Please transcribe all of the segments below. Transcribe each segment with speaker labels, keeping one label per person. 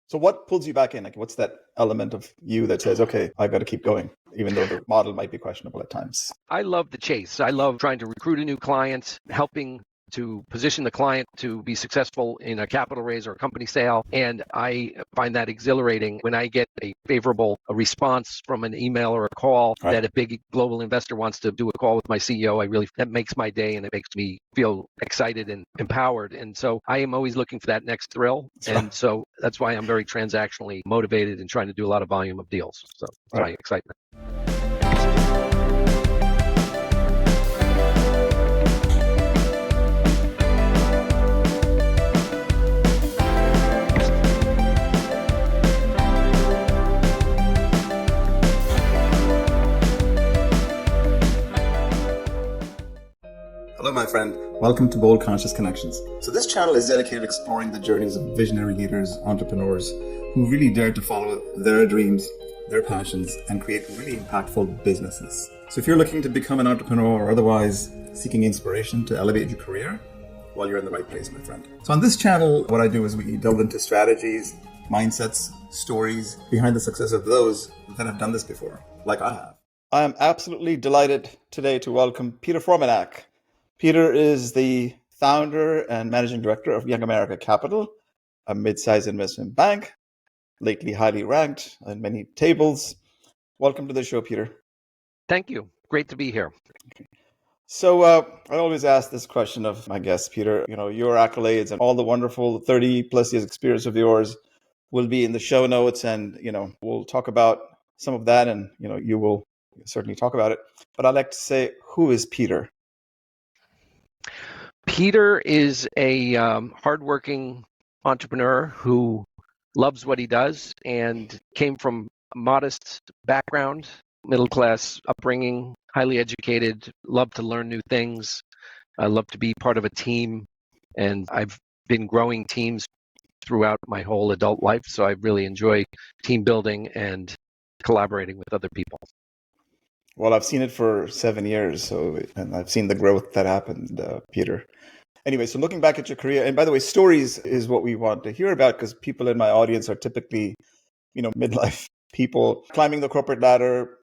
Speaker 1: So what pulls you back in? Like, what's that element of you that says, okay, I got to keep going, even though the model might be questionable at times?
Speaker 2: I love the chase. I love trying to recruit a new client, helping to position the client to be successful in a capital raise or a company sale. And I find that exhilarating when I get a favorable response from an email or a call that a big global investor wants to do a call with my CEO. That makes my day and it makes me feel excited and empowered. And so I am always looking for that next thrill. And so that's why I'm very transactionally motivated and trying to do a lot of volume of deals. So that's my excitement.
Speaker 1: Hello, my friend. Welcome to Bold Conscious Connections. So this channel is dedicated to exploring the journeys of visionary leaders, entrepreneurs who really dare to follow their dreams, their passions, and create really impactful businesses. So if you're looking to become an entrepreneur or otherwise seeking inspiration to elevate your career, well, you're in the right place, my friend. So on this channel, what I do is we delve into strategies, mindsets, stories behind the success of those that have done this before, like I have. I am absolutely delighted today to welcome Peter Formanek. Peter is the founder and managing director of Young America Capital, a mid-sized investment bank, lately highly ranked on many tables. Welcome to the show, Peter.
Speaker 2: Thank you. Great to be here.
Speaker 1: Okay. So I always ask this question of my guests, Peter. Your accolades and all the wonderful 30 plus years experience of yours will be in the show notes, and we'll talk about some of that, and you will certainly talk about it. But I'd like to say, who is Peter?
Speaker 2: Peter is a hardworking entrepreneur who loves what he does and came from a modest background, middle-class upbringing, highly educated, love to learn new things. I love to be part of a team, and I've been growing teams throughout my whole adult life, so I really enjoy team building and collaborating with other people.
Speaker 1: Well, I've seen it for 7 years, and I've seen the growth that happened, Peter. Anyway, so looking back at your career, and by the way, stories is what we want to hear about, because people in my audience are typically, midlife people climbing the corporate ladder,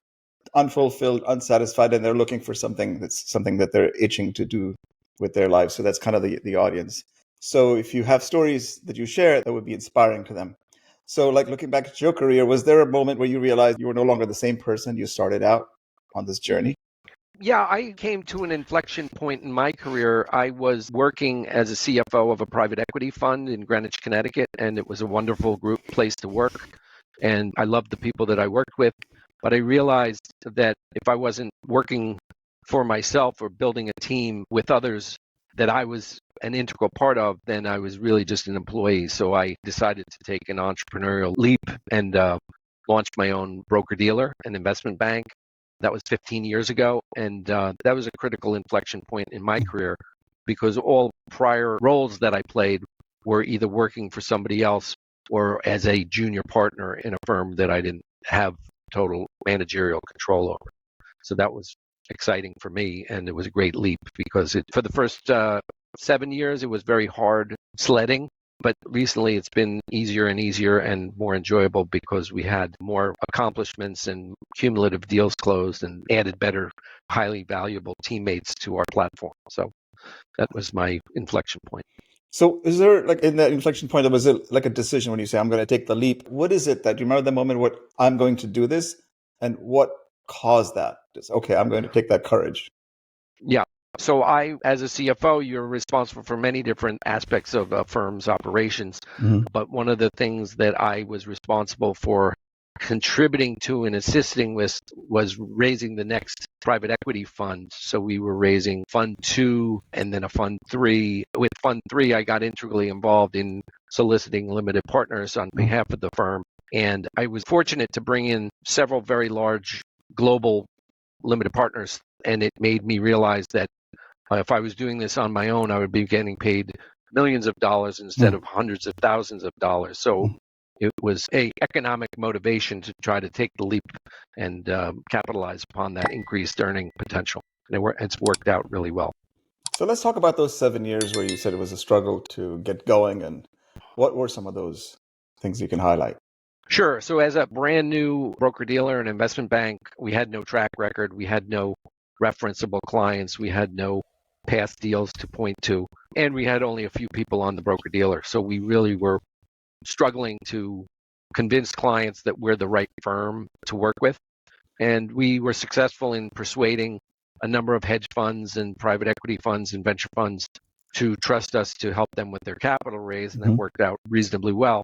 Speaker 1: unfulfilled, unsatisfied, and they're looking for something that they're itching to do with their lives. So that's kind of the audience. So if you have stories that you share, that would be inspiring to them. So like looking back at your career, was there a moment where you realized you were no longer the same person you started out on this journey?
Speaker 2: Yeah, I came to an inflection point in my career. I was working as a CFO of a private equity fund in Greenwich, Connecticut, and it was a wonderful place to work. And I loved the people that I worked with. But I realized that if I wasn't working for myself or building a team with others that I was an integral part of, then I was really just an employee. So I decided to take an entrepreneurial leap and launched my own broker-dealer, an investment bank. That was 15 years ago, and that was a critical inflection point in my career, because all prior roles that I played were either working for somebody else or as a junior partner in a firm that I didn't have total managerial control over. So that was exciting for me, and it was a great leap, because for the first 7 years, it was very hard sledding. But recently, it's been easier and easier and more enjoyable, because we had more accomplishments and cumulative deals closed and added better, highly valuable teammates to our platform. So that was my inflection point.
Speaker 1: So is there, like, in that inflection point, was it like a decision when you say, I'm going to take the leap? What is it that, do you remember the moment what I'm going to do this, and what caused that? Just, okay, I'm going to take that courage.
Speaker 2: Yeah. So I, as a CFO, you're responsible for many different aspects of a firm's operations. Mm-hmm. But one of the things that I was responsible for contributing to and assisting with was raising the next private equity fund. So we were raising Fund 2 and then a Fund 3. With Fund 3, I got integrally involved in soliciting limited partners on behalf of the firm. And I was fortunate to bring in several very large global limited partners. And it made me realize that if I was doing this on my own, I would be getting paid millions of dollars instead of hundreds of thousands of dollars. So it was an economic motivation to try to take the leap and capitalize upon that increased earning potential. And it's worked out really well.
Speaker 1: So let's talk about those 7 years where you said it was a struggle to get going, and what were some of those things you can highlight?
Speaker 2: Sure. So as a brand new broker-dealer and investment bank, we had no track record. We had no referenceable clients. We had no past deals to point to. And we had only a few people on the broker-dealer. So we really were struggling to convince clients that we're the right firm to work with. And we were successful in persuading a number of hedge funds and private equity funds and venture funds to trust us to help them with their capital raise. And that worked out reasonably well.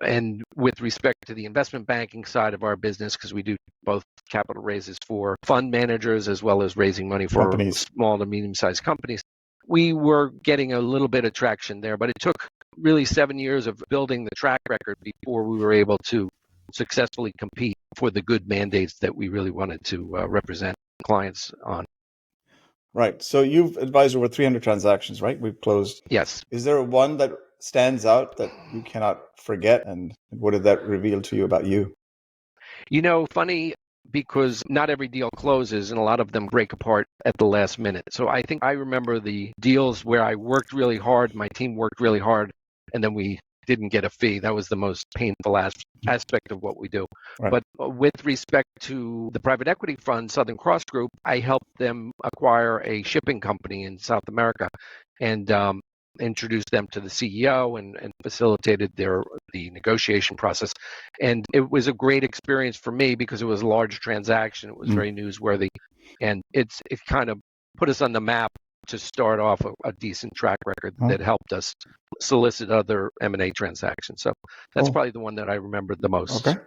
Speaker 2: And with respect to the investment banking side of our business, because we do both capital raises for fund managers as well as raising money for
Speaker 1: Companies.
Speaker 2: small to medium-sized companies, we were getting a little bit of traction there. But it took really 7 years of building the track record before we were able to successfully compete for the good mandates that we really wanted to represent clients on.
Speaker 1: Right. So you've advised over 300 transactions, right? We've closed.
Speaker 2: Yes.
Speaker 1: Is there one that stands out that you cannot forget? And what did that reveal to you about you?
Speaker 2: Funny, because not every deal closes and a lot of them break apart at the last minute. So I think I remember the deals where I worked really hard, my team worked really hard, and then we didn't get a fee. That was the most painful aspect of what we do.
Speaker 1: Right.
Speaker 2: But with respect to the private equity fund, Southern Cross Group, I helped them acquire a shipping company in South America and introduced them to the CEO and facilitated the negotiation process. And it was a great experience for me because it was a large transaction. It was very newsworthy. And it kind of put us on the map to start off a decent track record that helped us solicit other M&A transactions. So that's probably the one that I remember the most.
Speaker 1: Okay.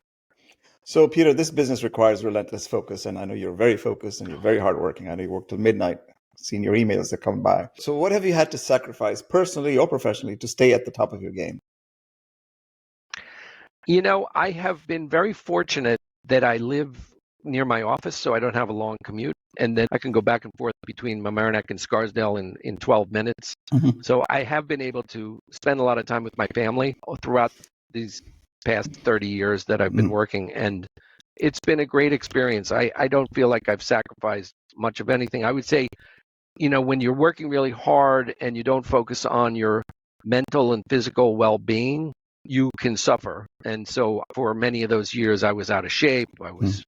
Speaker 1: So, Peter, this business requires relentless focus. And I know you're very focused and you're very hardworking. I know you work till midnight, seeing your emails that come by. So what have you had to sacrifice personally or professionally to stay at the top of your game?
Speaker 2: I have been very fortunate that I live near my office, so I don't have a long commute. And then I can go back and forth between Mamaroneck and Scarsdale in 12 minutes. So I have been able to spend a lot of time with my family throughout these past 30 years that I've been working. And it's been a great experience. I don't feel like I've sacrificed much of anything. I would say, when you're working really hard and you don't focus on your mental and physical well-being, you can suffer. And so for many of those years, I was out of shape. I was,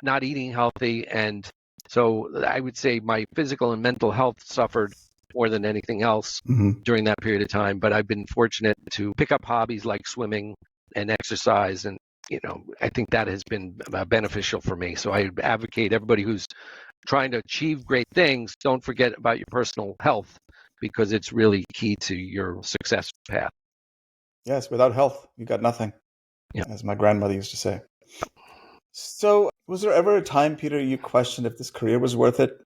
Speaker 2: not eating healthy. And so I would say my physical and mental health suffered more than anything else during that period of time. But I've been fortunate to pick up hobbies like swimming and exercise. And, I think that has been beneficial for me. So I advocate everybody who's trying to achieve great things, don't forget about your personal health because it's really key to your success path.
Speaker 1: Yes, without health, you got nothing, as my grandmother used to say. So was there ever a time, Peter, you questioned if this career was worth it?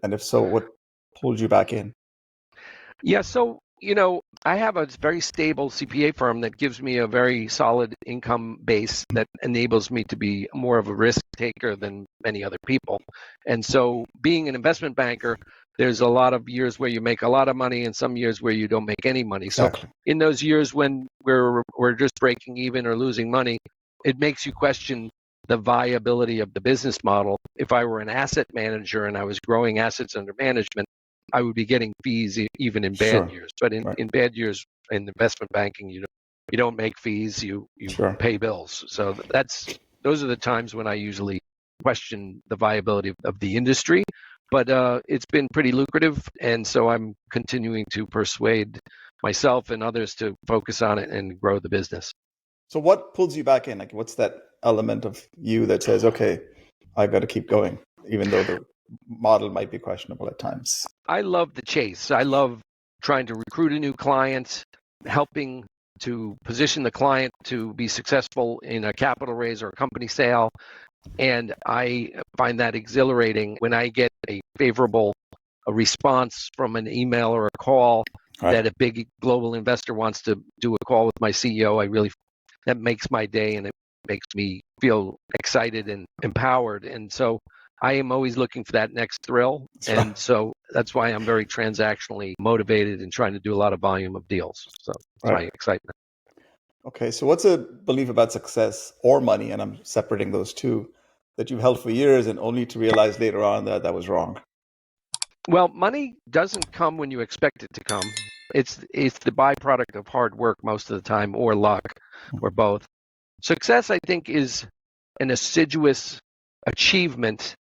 Speaker 1: And if so, what pulled you back in?
Speaker 2: Yeah, so, I have a very stable CPA firm that gives me a very solid income base that enables me to be more of a risk taker than many other people. And so being an investment banker, there's a lot of years where you make a lot of money and some years where you don't make any money.
Speaker 1: Exactly.
Speaker 2: So in those years when we're just breaking even or losing money, it makes you question the viability of the business model. If I were an asset manager and I was growing assets under management, I would be getting fees even in bad years. But in bad years in investment banking, you don't make fees, you pay bills. So those are the times when I usually question the viability of the industry. But it's been pretty lucrative, and so I'm continuing to persuade myself and others to focus on it and grow the business.
Speaker 1: So what pulls you back in? Like, what's that element of you that says, okay, I've got to keep going, even though the model might be questionable at times?
Speaker 2: I love the chase. I love trying to recruit a new client, helping to position the client to be successful in a capital raise or a company sale. And I find that exhilarating when I get a favorable response from an email or a call that a big global investor wants to do a call with my CEO. That makes my day and it makes me feel excited and empowered. And so I am always looking for that next thrill. And so that's why I'm very transactionally motivated and trying to do a lot of volume of deals. So that's my excitement.
Speaker 1: Okay, so what's a belief about success or money, and I'm separating those two, that you've held for years and only to realize later on that was wrong?
Speaker 2: Well, money doesn't come when you expect it to come. It's the byproduct of hard work most of the time or luck. or both. Success, I think, is an assiduous achievement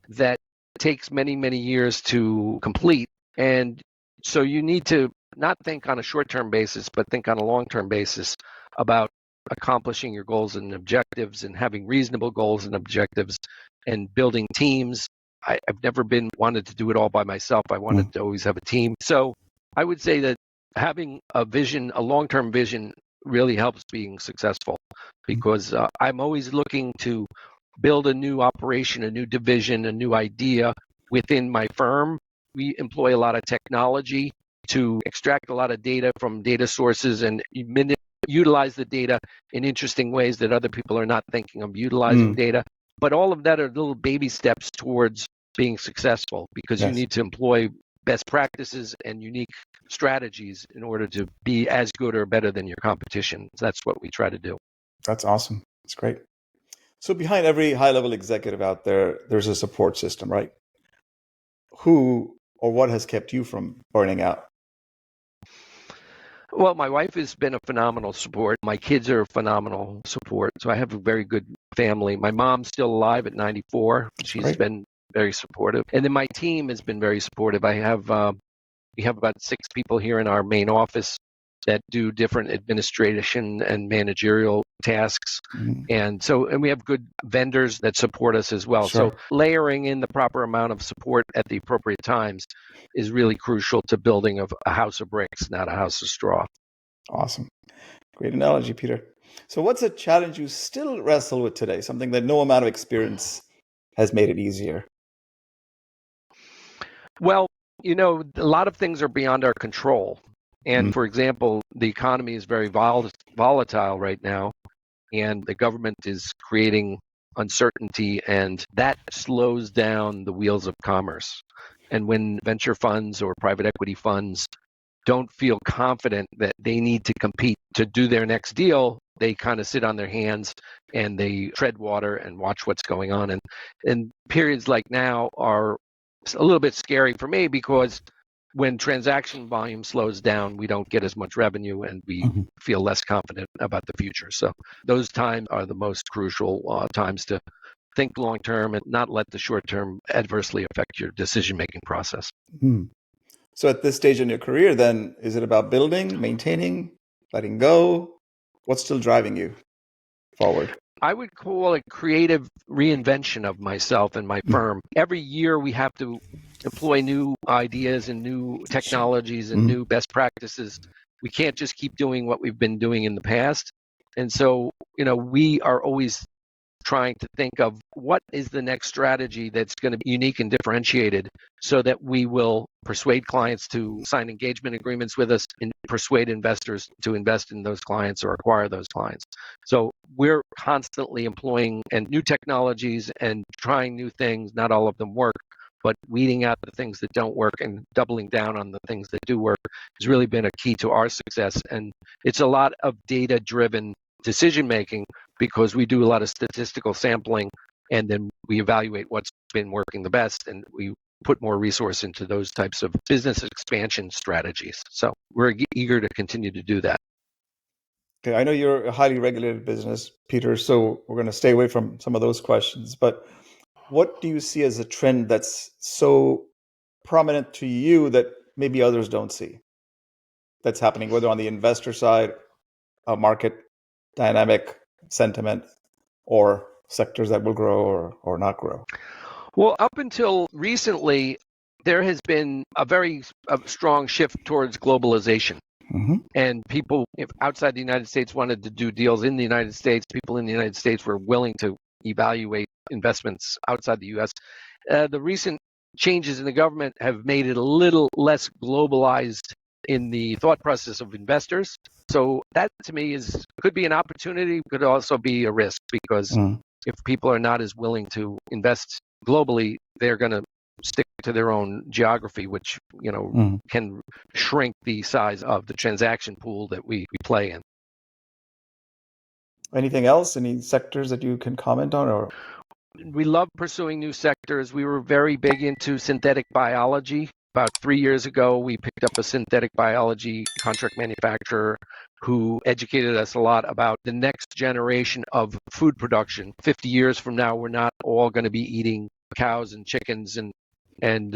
Speaker 2: that takes many, many years to complete. And so you need to not think on a short-term basis, but think on a long-term basis about accomplishing your goals and objectives and having reasonable goals and objectives and building teams. I've never wanted to do it all by myself. I wanted to always have a team. So I would say that having a vision, a long-term vision, really helps being successful, because I'm always looking to build a new operation, a new division, a new idea within my firm. We employ a lot of technology to extract a lot of data from data sources and utilize the data in interesting ways that other people are not thinking of utilizing data. But all of that are little baby steps towards being successful, because you need to employ best practices and unique strategies in order to be as good or better than your competition. That's what we try to do.
Speaker 1: That's awesome. That's great. So behind every high-level executive out there, there's a support system, right? Who or what has kept you from burning out?
Speaker 2: Well, my wife has been a phenomenal support. My kids are a phenomenal support. So I have a very good family. My mom's still alive at 94. She's been very supportive. And then my team has been very supportive. We have about 6 people here in our main office that do different administration and managerial tasks. And we have good vendors that support us as well. So layering in the proper amount of support at the appropriate times is really crucial to building a house of bricks, not a house of straw.
Speaker 1: Awesome. Great analogy, Peter. So what's a challenge you still wrestle with today? Something that no amount of experience has made it easier?
Speaker 2: Well, a lot of things are beyond our control. And for example, the economy is very volatile right now, and the government is creating uncertainty, and that slows down the wheels of commerce. And when venture funds or private equity funds don't feel confident that they need to compete to do their next deal, they kind of sit on their hands and they tread water and watch what's going on. And periods like now are a little bit scary for me, because when transaction volume slows down, we don't get as much revenue and we feel less confident about the future. So those times are the most crucial times to think long term and not let the short term adversely affect your decision making process.
Speaker 1: So at this stage in your career, then, is it about building, maintaining, letting go? What's still driving you forward?
Speaker 2: I would call it creative reinvention of myself and my firm. Every year we have to employ new ideas and new technologies and new best practices. We can't just keep doing what we've been doing in the past. And so, we are always trying to think of what is the next strategy that's going to be unique and differentiated, so that we will persuade clients to sign engagement agreements with us and persuade investors to invest in those clients or acquire those clients. So we're constantly employing new technologies and trying new things. Not all of them work, but weeding out the things that don't work and doubling down on the things that do work has really been a key to our success. And it's a lot of data-driven decision making, because we do a lot of statistical sampling, and then we evaluate what's been working the best, and we put more resource into those types of business expansion strategies. So we're eager to continue to do that.
Speaker 1: Okay, I know you're a highly regulated business, Peter, so we're going to stay away from some of those questions. But what do you see as a trend that's so prominent to you that maybe others don't see, that's happening, whether on the investor side, a market dynamic, sentiment, or sectors that will grow or not grow?
Speaker 2: Well, up until recently, there has been a very strong shift towards globalization. And people outside the United States wanted to do deals in the United States. People in the United States were willing to evaluate investments outside the U.S. The recent changes in the government have made it a little less globalized in the thought process of investors. So that, to me, could be an opportunity, could also be a risk, because if people are not as willing to invest globally, they're going to stick to their own geography, which can shrink the size of the transaction pool that we play in.
Speaker 1: Anything else? Any sectors that you can comment on? Or
Speaker 2: we love pursuing new sectors. We were very big into synthetic biology. About 3 years ago, we picked up a synthetic biology contract manufacturer. who educated us a lot about the next generation of food production. 50 years from now, we're not all going to be eating cows and chickens and and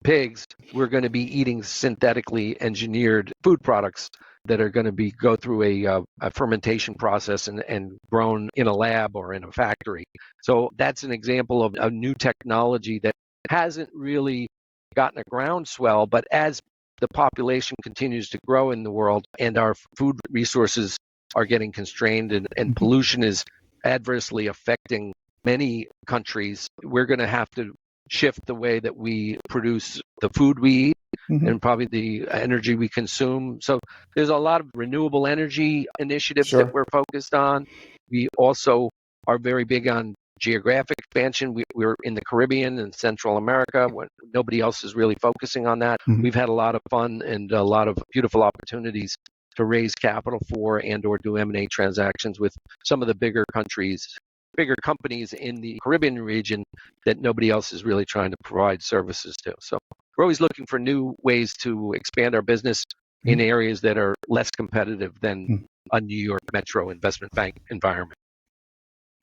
Speaker 2: pigs. We're going to be eating synthetically engineered food products that are going to go through a fermentation process and grown in a lab or in a factory. So that's an example of a new technology that hasn't really gotten a groundswell, but as the population continues to grow in the world and our food resources are getting constrained and pollution is adversely affecting many countries, we're going to have to shift the way that we produce the food we eat and probably the energy we consume. So there's a lot of renewable energy initiatives that we're focused on. We also are very big on geographic expansion. We're in the Caribbean and Central America when nobody else is really focusing on that. We've had a lot of fun and a lot of beautiful opportunities to raise capital for and or do M&A transactions with some of the bigger companies in the Caribbean region that nobody else is really trying to provide services to. So we're always looking for new ways to expand our business in areas that are less competitive than a New York Metro investment bank environment.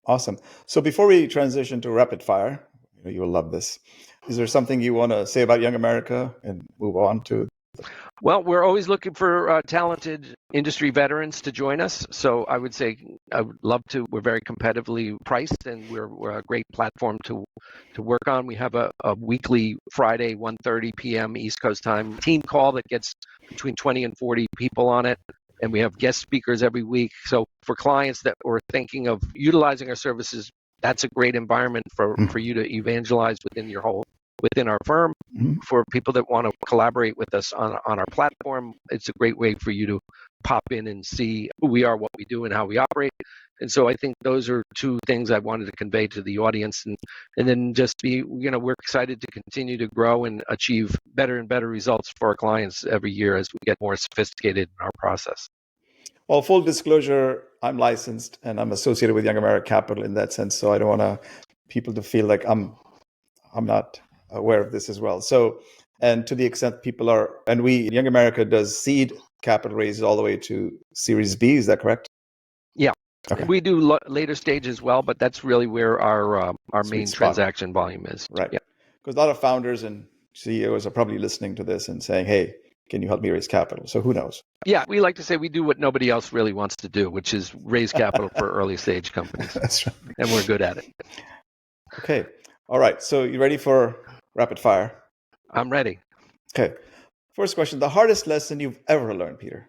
Speaker 1: Awesome. So before we transition to rapid fire, you will love this. Is there something you want to say about Young America and move on to?
Speaker 2: Well, we're always looking for talented industry veterans to join us. So I would say I would love to. We're very competitively priced, and we're a great platform to work on. We have a weekly Friday 1:30 p.m. East Coast time team call that gets between 20 and 40 people on it. And we have guest speakers every week. So for clients that were thinking of utilizing our services, that's a great environment for you to evangelize within our firm. For people that want to collaborate with us on our platform, it's a great way for you to pop in and see who we are, what we do, and how we operate. And so I think those are two things I wanted to convey to the audience, and then just be, we're excited to continue to grow and achieve better and better results for our clients every year as we get more sophisticated in our process.
Speaker 1: Well, full disclosure, I'm licensed and I'm associated with Young America Capital in that sense. So I don't want people to feel like I'm not aware of this as well. So, and to the extent people are, and Young America does seed capital raises all the way to Series B. Is that correct?
Speaker 2: Yeah.
Speaker 1: Okay.
Speaker 2: We do later stage as well, but that's really where our main transaction volume is.
Speaker 1: Right.
Speaker 2: Yeah.
Speaker 1: Because a lot of founders and CEOs are probably listening to this and saying, hey, can you help me raise capital? So who knows?
Speaker 2: Yeah, we like to say we do what nobody else really wants to do, which is raise capital for early stage companies.
Speaker 1: That's right.
Speaker 2: And we're good at it.
Speaker 1: Okay. All right. So you ready for rapid fire?
Speaker 2: I'm ready.
Speaker 1: Okay. First question, the hardest lesson you've ever learned, Peter?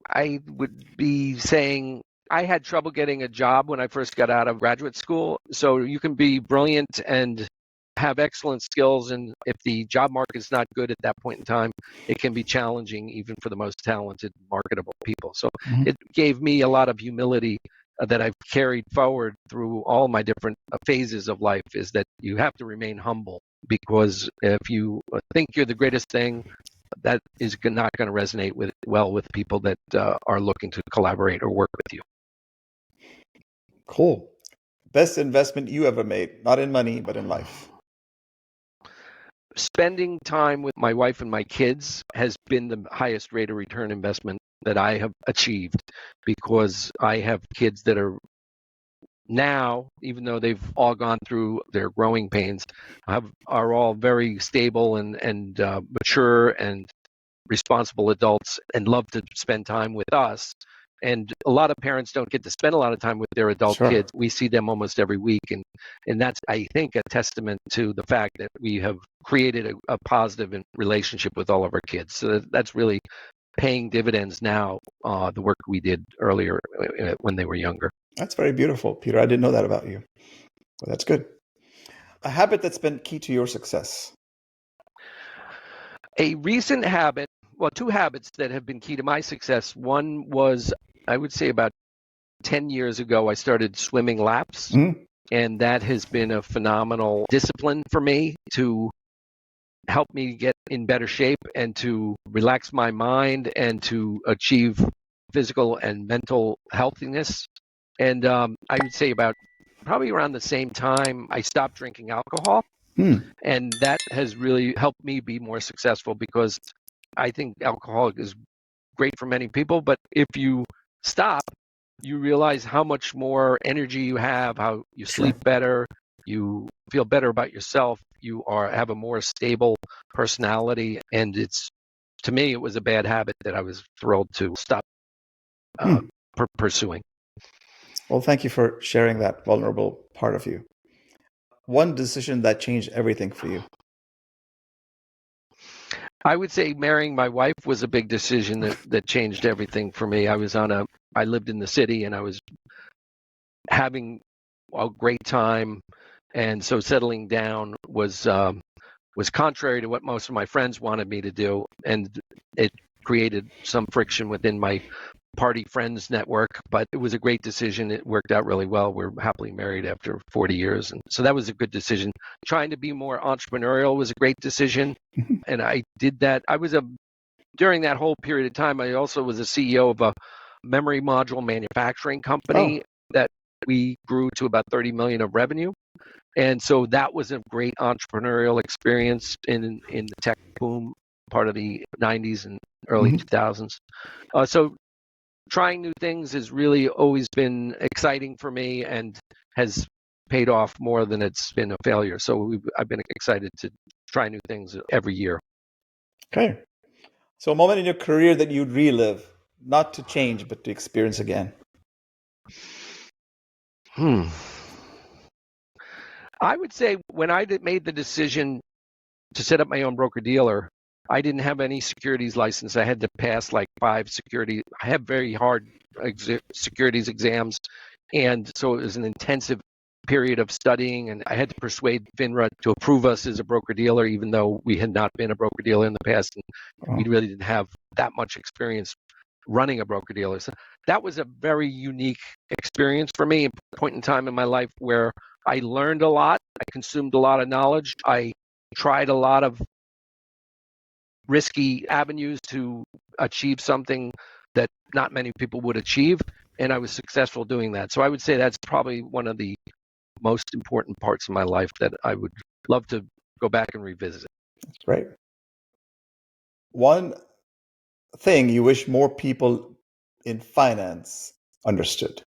Speaker 2: I would be saying I had trouble getting a job when I first got out of graduate school. So you can be brilliant and have excellent skills, and if the job market is not good at that point in time, it can be challenging even for the most talented, marketable people. So it gave me a lot of humility that I've carried forward through all my different phases of life, is that you have to remain humble, because if you think you're the greatest thing, that is not going to resonate with people that are looking to collaborate or work with you.
Speaker 1: Cool. Best investment you ever made, not in money, but in life?
Speaker 2: Spending time with my wife and my kids has been the highest rate of return investment that I have achieved, because I have kids that are now, even though they've all gone through their growing pains, are all very stable and mature and responsible adults and love to spend time with us. And a lot of parents don't get to spend a lot of time with their adult kids. We see them almost every week. And that's, I think, a testament to the fact that we have created a positive relationship with all of our kids. So that's really paying dividends now, the work we did earlier when they were younger.
Speaker 1: That's very beautiful, Peter. I didn't know that about you. Well, that's good. A habit that's been key to your success?
Speaker 2: A recent habit, well, two habits that have been key to my success. One was, I would say about 10 years ago, I started swimming laps. And that has been a phenomenal discipline for me to help me get in better shape and to relax my mind and to achieve physical and mental healthiness. And I would say about probably around the same time, I stopped drinking alcohol. And that has really helped me be more successful, because I think alcohol is great for many people, but if you stop, you realize how much more energy you have, how you sleep better, you feel better about yourself, you have a more stable personality, and to me, it was a bad habit that I was thrilled to stop pursuing.
Speaker 1: Well, thank you for sharing that vulnerable part of you. One decision that changed everything for you.
Speaker 2: I would say marrying my wife was a big decision that changed everything for me. I lived in the city, and I was having a great time, and so settling down was contrary to what most of my friends wanted me to do, and it created some friction within my party friends network, but it was a great decision. It worked out really well. We're happily married after 40 years, and so that was a good decision. Trying to be more entrepreneurial was a great decision, and I did that. During that whole period of time, I also was a CEO of a memory module manufacturing company that we grew to about 30 million of revenue. And so that was a great entrepreneurial experience in the tech boom part of the 90s and early 2000s. So trying new things has really always been exciting for me and has paid off more than it's been a failure. So I've been excited to try new things every year.
Speaker 1: Okay. So a moment in your career that you'd relive, not to change, but to experience again.
Speaker 2: I would say when I made the decision to set up my own broker-dealer, I didn't have any securities license. I had to pass like 5 security. I have very hard securities exams, and so it was an intensive period of studying, and I had to persuade FINRA to approve us as a broker-dealer, even though we had not been a broker-dealer in the past, and we really didn't have that much experience running a broker-dealer. So that was a very unique experience for me, a point in time in my life where I learned a lot. I consumed a lot of knowledge. I tried a lot of risky avenues to achieve something that not many people would achieve, and I was successful doing that. So I would say that's probably one of the most important parts of my life that I would love to go back and revisit.
Speaker 1: That's great. One thing you wish more people in finance understood.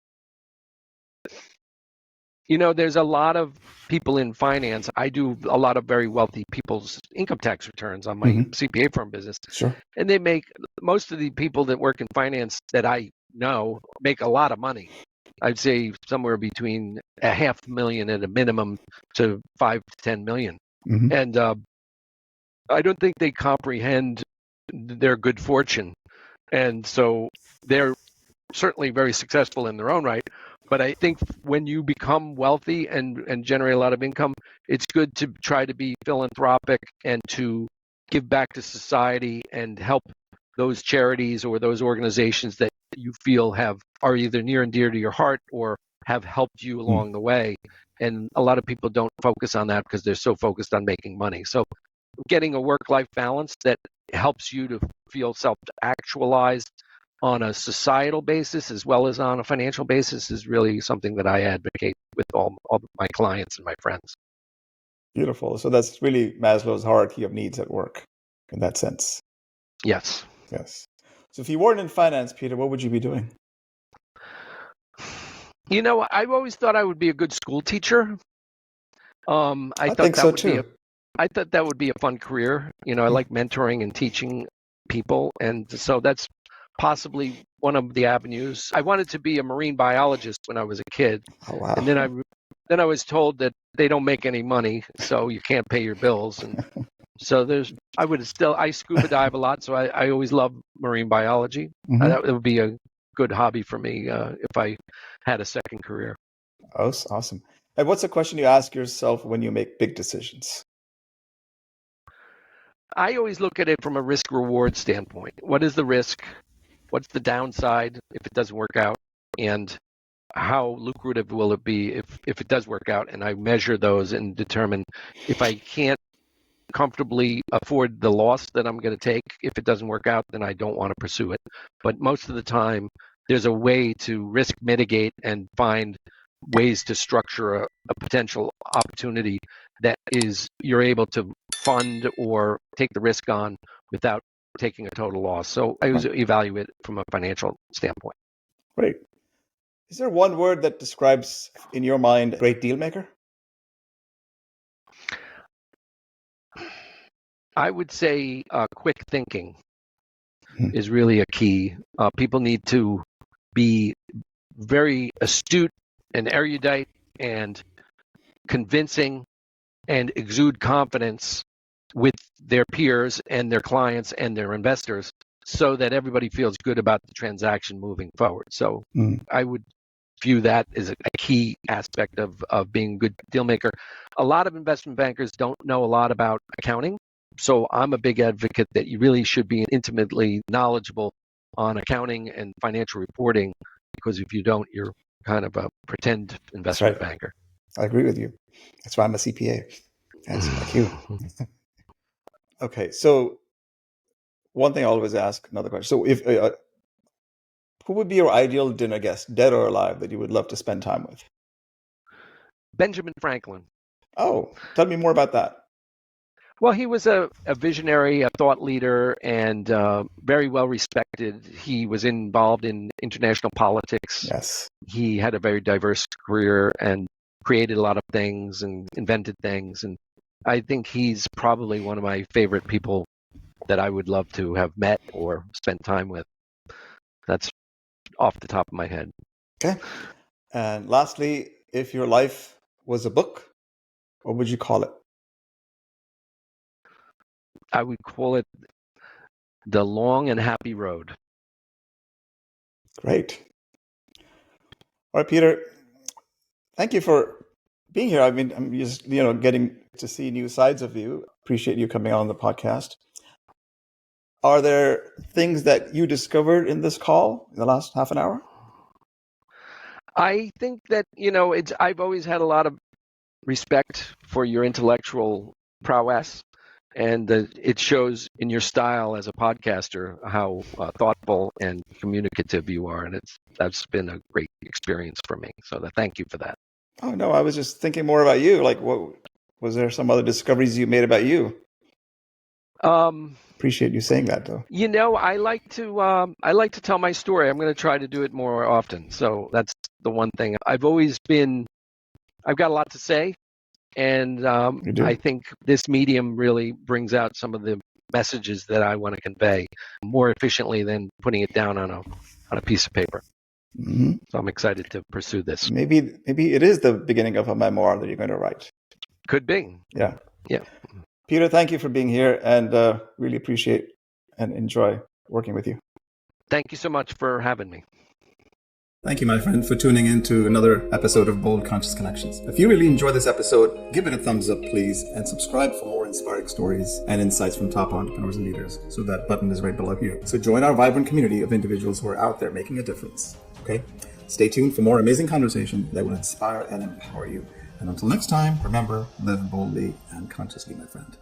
Speaker 2: There's a lot of people in finance. I do a lot of very wealthy people's income tax returns on my CPA firm business.
Speaker 1: Sure.
Speaker 2: And most of the people that work in finance that I know make a lot of money. I'd say somewhere between $500,000 at a minimum to 5 to 10 million. And I don't think they comprehend their good fortune. And so they're certainly very successful in their own right. But I think when you become wealthy and generate a lot of income, it's good to try to be philanthropic and to give back to society and help those charities or those organizations that you feel are either near and dear to your heart or have helped you along the way. And a lot of people don't focus on that because they're so focused on making money. So getting a work-life balance that helps you to feel self-actualized on a societal basis as well as on a financial basis is really something that I advocate with all my clients and my friends.
Speaker 1: Beautiful. So that's really Maslow's hierarchy of needs at work in that sense.
Speaker 2: Yes.
Speaker 1: Yes. So if you weren't in finance, Peter, what would you be doing?
Speaker 2: I've always thought I would be a good school teacher. I
Speaker 1: think so too.
Speaker 2: I thought that would be a fun career. I like mentoring and teaching people, and so that's possibly one of the avenues. I wanted to be a marine biologist when I was a kid.
Speaker 1: Oh, wow.
Speaker 2: And then I was told that they don't make any money, so you can't pay your bills. And so I scuba dive a lot, so I always love marine biology. That would be a good hobby for me if I had a second career.
Speaker 1: Oh, awesome. And what's a question you ask yourself when you make big decisions?
Speaker 2: I always look at it from a risk-reward standpoint. What is the risk? What's the downside if it doesn't work out? And how lucrative will it be if it does work out? And I measure those and determine if I can't comfortably afford the loss that I'm going to take. If it doesn't work out, then I don't want to pursue it. But most of the time, there's a way to risk mitigate and find ways to structure a potential opportunity that is you're able to fund or take the risk on without taking a total loss. So I always evaluate it from a financial standpoint.
Speaker 1: Great. Is there one word that describes, in your mind, a great deal maker?
Speaker 2: I would say quick thinking is really a key. People need to be very astute and erudite and convincing and exude confidence with their peers and their clients and their investors so that everybody feels good about the transaction moving forward. So I would view that as a key aspect of being a good deal maker. A lot of investment bankers don't know a lot about accounting. So I'm a big advocate that you really should be intimately knowledgeable on accounting and financial reporting, because if you don't, you're kind of a pretend investment banker.
Speaker 1: I agree with you. That's why I'm a CPA. That's like you. Okay, so one thing I always ask, another question. So if who would be your ideal dinner guest, dead or alive, that you would love to spend time with?
Speaker 2: Benjamin Franklin.
Speaker 1: Oh, tell me more about that.
Speaker 2: Well, he was a visionary, a thought leader, and very well respected. He was involved in international politics.
Speaker 1: Yes.
Speaker 2: He had a very diverse career and created a lot of things and invented things. And I think he's probably one of my favorite people that I would love to have met or spent time with. That's off the top of my head.
Speaker 1: Okay. And lastly, if your life was a book, what would you call it?
Speaker 2: I would call it The Long and Happy Road.
Speaker 1: Great. All right, Peter, thank you for being here. I mean, I'm just, getting to see new sides of you. Appreciate you coming on the podcast. Are there things that you discovered in this call in the last half an hour?
Speaker 2: I think that, I've always had a lot of respect for your intellectual prowess, and it shows in your style as a podcaster how thoughtful and communicative you are, and that's been a great experience for me. So thank you for that.
Speaker 1: Oh, no, I was just thinking more about you. Like, what was there some other discoveries you made about you? Appreciate you saying that, though.
Speaker 2: I like to tell my story. I'm going to try to do it more often. So that's the one thing. I've got a lot to say, and I think this medium really brings out some of the messages that I want to convey more efficiently than putting it down on a piece of paper. Mm-hmm. So I'm excited to pursue this.
Speaker 1: Maybe it is the beginning of a memoir that you're going to write.
Speaker 2: Could be.
Speaker 1: Yeah.
Speaker 2: Yeah.
Speaker 1: Peter, thank you for being here, and really appreciate and enjoy working with you.
Speaker 2: Thank you so much for having me.
Speaker 1: Thank you, my friend, for tuning in to another episode of Bold Conscious Connections. If you really enjoyed this episode, give it a thumbs up, please, and subscribe for more inspiring stories and insights from top entrepreneurs and leaders. So that button is right below here. So join our vibrant community of individuals who are out there making a difference. Okay? Stay tuned for more amazing conversation that will inspire and empower you. And until next time, remember, live boldly and consciously, my friend.